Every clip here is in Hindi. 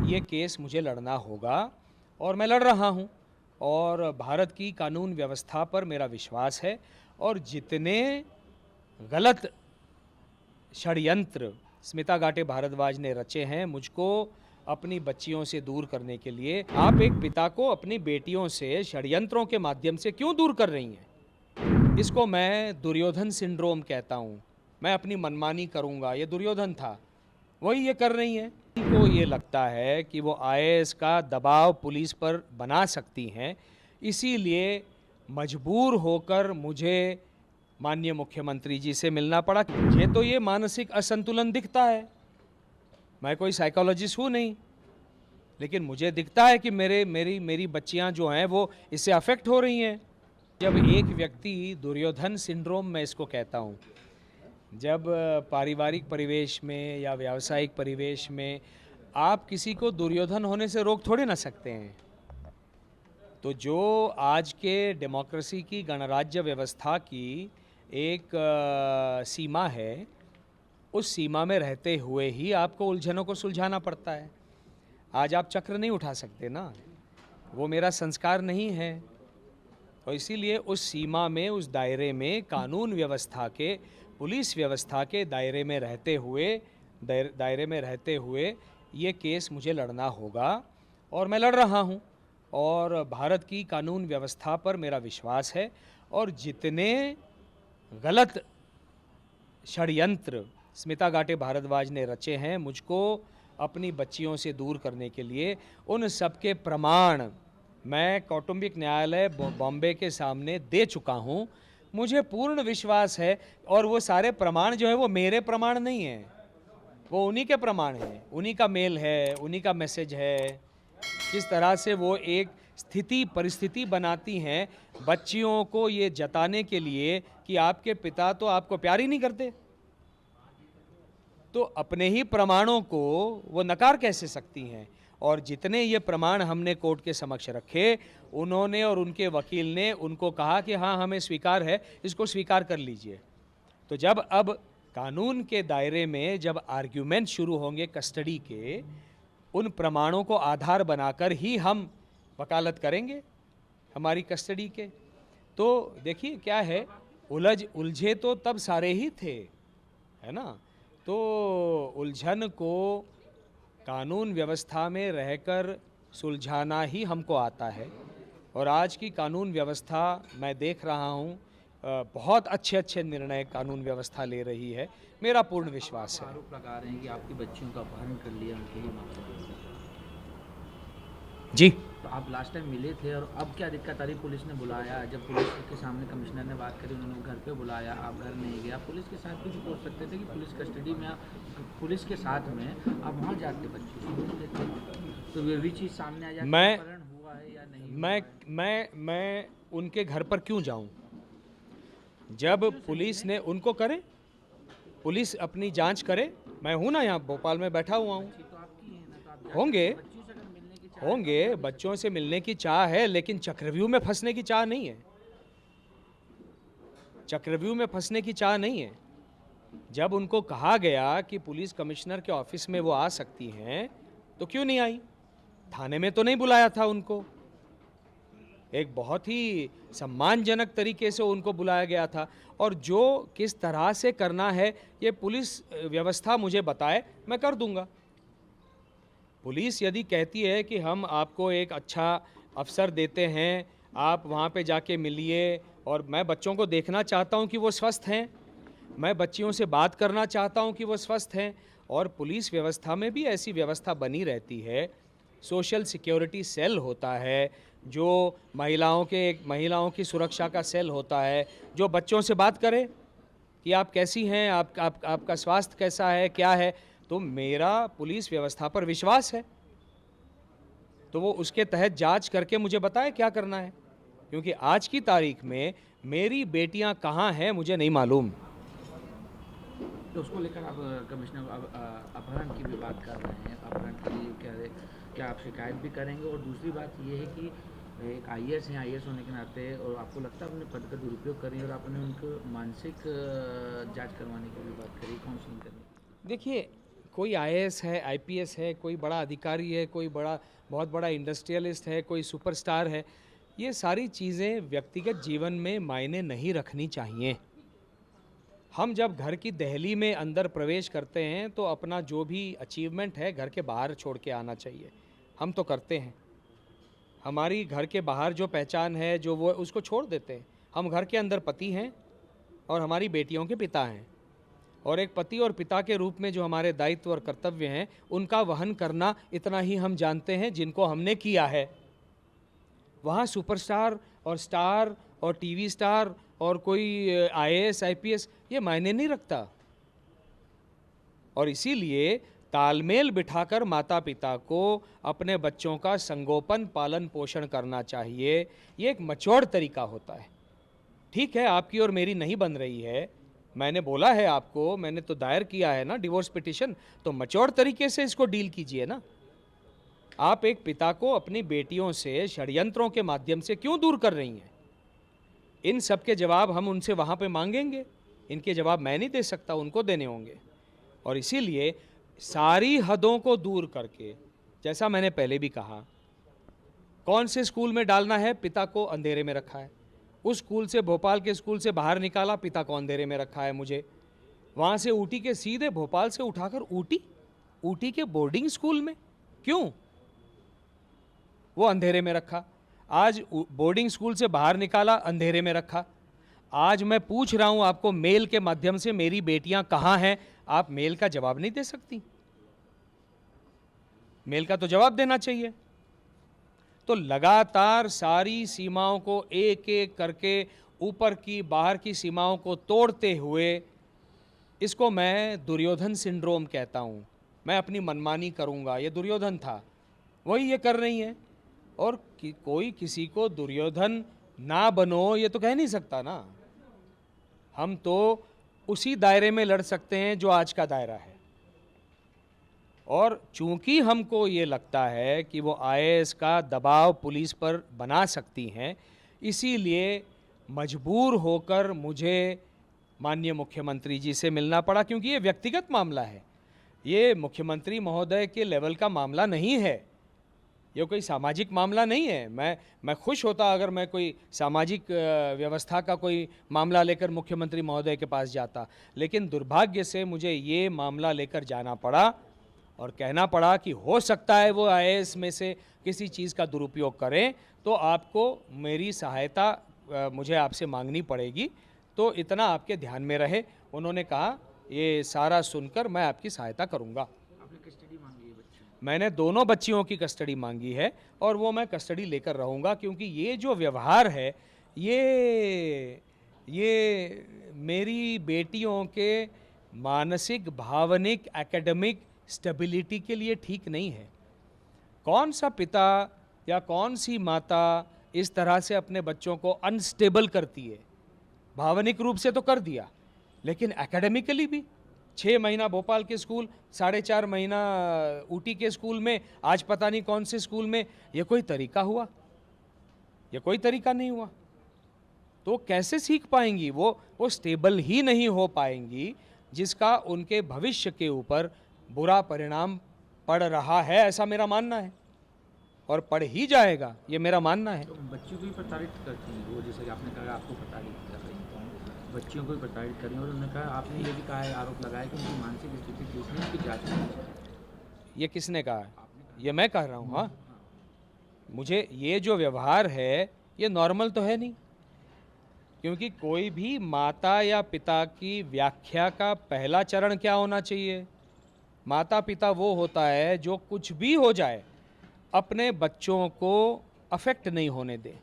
ये केस मुझे लड़ना होगा और मैं लड़ रहा हूँ और भारत की कानून व्यवस्था पर मेरा विश्वास है और जितने गलत षड्यंत्र स्मिता गाटे भारद्वाज ने रचे हैं मुझको अपनी बच्चियों से दूर करने के लिए, आप एक पिता को अपनी बेटियों से षड्यंत्रों के माध्यम से क्यों दूर कर रही हैं? इसको मैं दुर्योधन सिंड्रोम कहता हूँ। मैं अपनी मनमानी करूँगा, ये दुर्योधन था, वही ये कर रही हैं। उनको ये लगता है कि वो आईएएस का दबाव पुलिस पर बना सकती हैं, इसीलिए मजबूर होकर मुझे माननीय मुख्यमंत्री जी से मिलना पड़ा। मुझे तो ये मानसिक असंतुलन दिखता है, मैं कोई साइकोलॉजिस्ट हूँ नहीं, लेकिन मुझे दिखता है कि मेरी बच्चियाँ जो हैं वो इससे अफेक्ट हो रही हैं। जब एक व्यक्ति दुर्योधन सिंड्रोम मैं इसको कहता हूँ, जब पारिवारिक परिवेश में या व्यावसायिक परिवेश में आप किसी को दुर्योधन होने से रोक थोड़े ना सकते हैं। तो जो आज के डेमोक्रेसी की गणराज्य व्यवस्था की एक सीमा है, उस सीमा में रहते हुए ही आपको उलझनों को सुलझाना पड़ता है। आज आप चक्र नहीं उठा सकते ना, वो मेरा संस्कार नहीं है। तो इसीलिए उस सीमा में, उस दायरे में, कानून व्यवस्था के, पुलिस व्यवस्था के दायरे में रहते हुए ये केस मुझे लड़ना होगा और मैं लड़ रहा हूँ और भारत की कानून व्यवस्था पर मेरा विश्वास है और जितने गलत षड्यंत्र स्मिता गाटे भारद्वाज ने रचे हैं मुझको अपनी बच्चियों से दूर करने के लिए, उन सब के प्रमाण मैं कौटुंबिक न्यायालय बॉम्बे के सामने दे चुका हूँ। मुझे पूर्ण विश्वास है और वो सारे प्रमाण जो है वो मेरे प्रमाण नहीं हैं, वो उन्हीं के प्रमाण हैं, उन्हीं का मेल है, उन्हीं का मैसेज है। किस तरह से वो एक परिस्थिति बनाती हैं बच्चियों को ये जताने के लिए कि आपके पिता तो आपको प्यार ही नहीं करते, तो अपने ही प्रमाणों को वो नकार कैसे सकती हैं? और जितने ये प्रमाण हमने कोर्ट के समक्ष रखे, उन्होंने और उनके वकील ने उनको कहा कि हाँ हमें स्वीकार है, इसको स्वीकार कर लीजिए। तो जब अब कानून के दायरे में जब आर्ग्यूमेंट शुरू होंगे कस्टडी के, उन प्रमाणों को आधार बनाकर ही हम वकालत करेंगे हमारी कस्टडी के। तो देखिए क्या है, उलझे तो तब सारे ही थे, है ना? तो उलझन को कानून व्यवस्था में रहकर सुलझाना ही हमको आता है और आज की कानून व्यवस्था मैं देख रहा हूँ बहुत अच्छे निर्णय कानून व्यवस्था ले रही है, मेरा पूर्ण विश्वास है। आरोप लगा रहे हैं कि आपकी बच्चियों का अपहरण कर लिया उनके ही मामले में। जी, तो आप लास्ट टाइम मिले थे और अब क्या दिक्कत आ रही? पुलिस ने बुलाया, जब पुलिस के सामने कमिश्नर ने बात करी, उन्होंने घर पे बुलाया, आप घर नहीं गए। आप पुलिस के साथ कुछ बोल सकते थे कि पुलिस कस्टडी में पुलिस के साथ में आप वहाँ जाके बच्चे सुन लेते, तो वे भी चीज़ सामने आ जाती है, अपहरण हुआ है या नहीं। मैं उनके घर पर क्यों जाऊं? जब पुलिस ने उनको करे, पुलिस अपनी जांच करे, मैं हूं ना, यहाँ भोपाल में बैठा हुआ हूं। तो आपकी है ना, तो आप होंगे बच्चों से मिलने की चाह है, लेकिन चक्रव्यूह में फंसने की चाह नहीं है। चक्रव्यूह में फंसने की चाह नहीं है। जब उनको कहा गया कि पुलिस कमिश्नर के ऑफिस में वो आ सकती हैं, तो क्यों नहीं आई? थाने में तो नहीं बुलाया था उनको, एक बहुत ही सम्मानजनक तरीके से उनको बुलाया गया था। और जो किस तरह से करना है ये पुलिस व्यवस्था मुझे बताए, मैं कर दूंगा। पुलिस यदि कहती है कि हम आपको एक अच्छा अवसर देते हैं, आप वहाँ पे जाके मिलिए, और मैं बच्चों को देखना चाहता हूँ कि वो स्वस्थ हैं, मैं बच्चियों से बात करना चाहता हूँ कि वो स्वस्थ हैं, और पुलिस व्यवस्था में भी ऐसी व्यवस्था बनी रहती है। सोशल सिक्योरिटी सेल होता है, जो महिलाओं की सुरक्षा का सेल होता है, जो बच्चों से बात करे कि आप कैसी हैं, आपका स्वास्थ्य कैसा है, क्या है। तो मेरा पुलिस व्यवस्था पर विश्वास है, तो वो उसके तहत जांच करके मुझे बताए क्या करना है, क्योंकि आज की तारीख में मेरी बेटियां कहाँ हैं मुझे नहीं मालूम। तो उसको लेकर आप कमिश्नर अपहरण की भी बात कर रहे हैं, अपहरण के लिए क्या आप शिकायत भी करेंगे? और दूसरी बात ये है कि एक आईएएस हैं, आईएएस होने के नाते, और आपको लगता है अपने पद का दुरुपयोग करें, और आपने उनको मानसिक जांच करवाने की भी बात करी, काउंसलिंग करने की? देखिए, कोई आईएएस है, आईपीएस है, कोई बड़ा अधिकारी है, कोई बहुत बड़ा इंडस्ट्रियलिस्ट है, कोई सुपरस्टार है, ये सारी चीज़ें व्यक्तिगत जीवन में मायने नहीं रखनी चाहिए। हम जब घर की दहली में अंदर प्रवेश करते हैं तो अपना जो भी अचीवमेंट है घर के बाहर छोड़ के आना चाहिए। हम तो करते हैं। हमारी घर के बाहर जो पहचान है जो वो उसको छोड़ देते हैं। हम घर के अंदर पति हैं और हमारी बेटियों के पिता हैं, और एक पति और पिता के रूप में जो हमारे दायित्व और कर्तव्य हैं उनका वहन करना इतना ही हम जानते हैं जिनको हमने किया है। वहाँ सुपरस्टार और स्टार और टीवी स्टार और कोई आईएएस आईपीएस ये मायने नहीं रखता। और इसीलिए तालमेल बिठाकर माता पिता को अपने बच्चों का संगोपन पालन पोषण करना चाहिए। ये एक मैच्योर तरीका होता है। ठीक है, आपकी और मेरी नहीं बन रही है, मैंने बोला है आपको, मैंने तो दायर किया है ना डिवोर्स पिटिशन, तो मैच्योर तरीके से इसको डील कीजिए ना। आप एक पिता को अपनी बेटियों से षड्यंत्रों के माध्यम से क्यों दूर कर रही हैं? इन सब के जवाब हम उनसे वहाँ पे मांगेंगे। इनके जवाब मैं नहीं दे सकता, उनको देने होंगे। और इसीलिए सारी हदों को दूर करके, जैसा मैंने पहले भी कहा, कौन से स्कूल में डालना है, पिता को अंधेरे में रखा है। उस स्कूल से, भोपाल के स्कूल से बाहर निकाला, पिता को अंधेरे में रखा है मुझे। वहाँ से ऊटी के सीधे भोपाल से उठाकर ऊटी के बोर्डिंग स्कूल में क्यों? वो अंधेरे में रखा। आज बोर्डिंग स्कूल से बाहर निकाला, अंधेरे में रखा। आज मैं पूछ रहा हूं आपको मेल के माध्यम से, मेरी बेटियां कहां हैं? आप मेल का जवाब नहीं दे सकती। मेल का तो जवाब देना चाहिए। तो लगातार सारी सीमाओं को एक एक करके, ऊपर की बाहर की सीमाओं को तोड़ते हुए, इसको मैं दुर्योधन सिंड्रोम कहता हूं। मैं अपनी मनमानी करूंगा, ये दुर्योधन था, वही ये कर रही हैं। और कोई किसी को दुर्योधन ना बनो ये तो कह नहीं सकता ना। हम तो उसी दायरे में लड़ सकते हैं जो आज का दायरा है। और चूंकि हमको ये लगता है कि वो आईएएस का दबाव पुलिस पर बना सकती हैं, इसीलिए मजबूर होकर मुझे माननीय मुख्यमंत्री जी से मिलना पड़ा, क्योंकि ये व्यक्तिगत मामला है। ये मुख्यमंत्री महोदय के लेवल का मामला नहीं है, ये कोई सामाजिक मामला नहीं है। मैं खुश होता अगर मैं कोई सामाजिक व्यवस्था का कोई मामला लेकर मुख्यमंत्री महोदय के पास जाता, लेकिन दुर्भाग्य से मुझे ये मामला लेकर जाना पड़ा और कहना पड़ा कि हो सकता है वो आईएएस में से किसी चीज़ का दुरुपयोग करें, तो आपको मेरी सहायता मुझे आपसे मांगनी पड़ेगी, तो इतना आपके ध्यान में रहे। उन्होंने कहा ये सारा सुनकर मैं आपकी सहायता करूँगा। आपने कस्टडी मांगी है बच्ची? मैंने दोनों बच्चियों की कस्टडी मांगी है और वो मैं कस्टडी लेकर रहूँगा, क्योंकि ये जो व्यवहार है ये मेरी बेटियों के मानसिक, भावनिक, एकेडमिक स्टेबिलिटी के लिए ठीक नहीं है। कौन सा पिता या कौन सी माता इस तरह से अपने बच्चों को अनस्टेबल करती है? भावनिक रूप से तो कर दिया, लेकिन एकेडमिकली भी 6 महीना भोपाल के स्कूल, 4.5 महीना ऊटी के स्कूल में, आज पता नहीं कौन से स्कूल में। ये कोई तरीका हुआ? ये कोई तरीका नहीं हुआ। तो कैसे सीख पाएंगी? वो स्टेबल ही नहीं हो पाएंगी, जिसका उनके भविष्य के ऊपर बुरा परिणाम पड़ रहा है, ऐसा मेरा मानना है, और पड़ ही जाएगा, ये मेरा मानना है। तो बच्चियों को भी प्रताड़ित करती हैं वो, जैसे कि आपने कहा आपको प्रताड़ित कर रही हैं, बच्चियों को भी प्रताड़ित कर रही हैं। और उन्होंने कहा, आपने ये भी कहा है, आरोप लगाया कि उनकी मानसिक स्थिति देखने उसकी जाँच होनी चाहिए। ये किसने कहा है? ये मैं कह रहा हूँ। हाँ, मुझे ये जो व्यवहार है ये नॉर्मल तो है नहीं, क्योंकि कोई भी माता या पिता की व्याख्या का पहला चरण क्या होना चाहिए? माता पिता वो होता है जो कुछ भी हो जाए अपने बच्चों को अफेक्ट नहीं होने दे,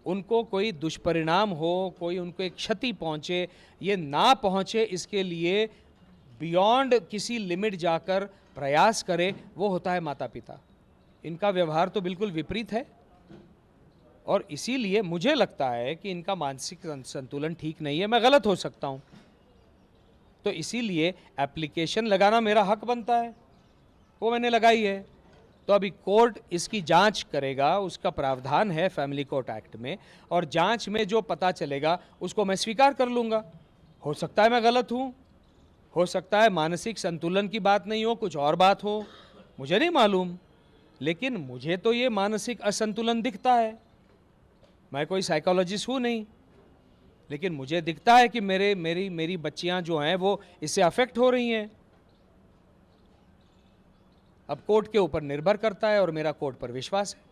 उनको कोई दुष्परिणाम हो, कोई उनको एक क्षति पहुंचे, ये ना पहुंचे, इसके लिए बियॉन्ड किसी लिमिट जाकर प्रयास करे, वो होता है माता पिता। इनका व्यवहार तो बिल्कुल विपरीत है, और इसीलिए मुझे लगता है कि इनका मानसिक संतुलन ठीक नहीं है। मैं गलत हो सकता हूँ, तो इसीलिए एप्लीकेशन लगाना मेरा हक बनता है, वो मैंने लगाई है। तो अभी कोर्ट इसकी जांच करेगा, उसका प्रावधान है फैमिली कोर्ट एक्ट में, और जांच में जो पता चलेगा उसको मैं स्वीकार कर लूँगा। हो सकता है मैं गलत हूँ, हो सकता है मानसिक संतुलन की बात नहीं हो, कुछ और बात हो, मुझे नहीं मालूम, लेकिन मुझे तो ये मानसिक असंतुलन दिखता है। मैं कोई साइकोलॉजिस्ट हूँ नहीं, लेकिन मुझे दिखता है कि मेरी बच्चियां जो हैं वो इससे अफेक्ट हो रही हैं। अब कोर्ट के ऊपर निर्भर करता है और मेरा कोर्ट पर विश्वास है।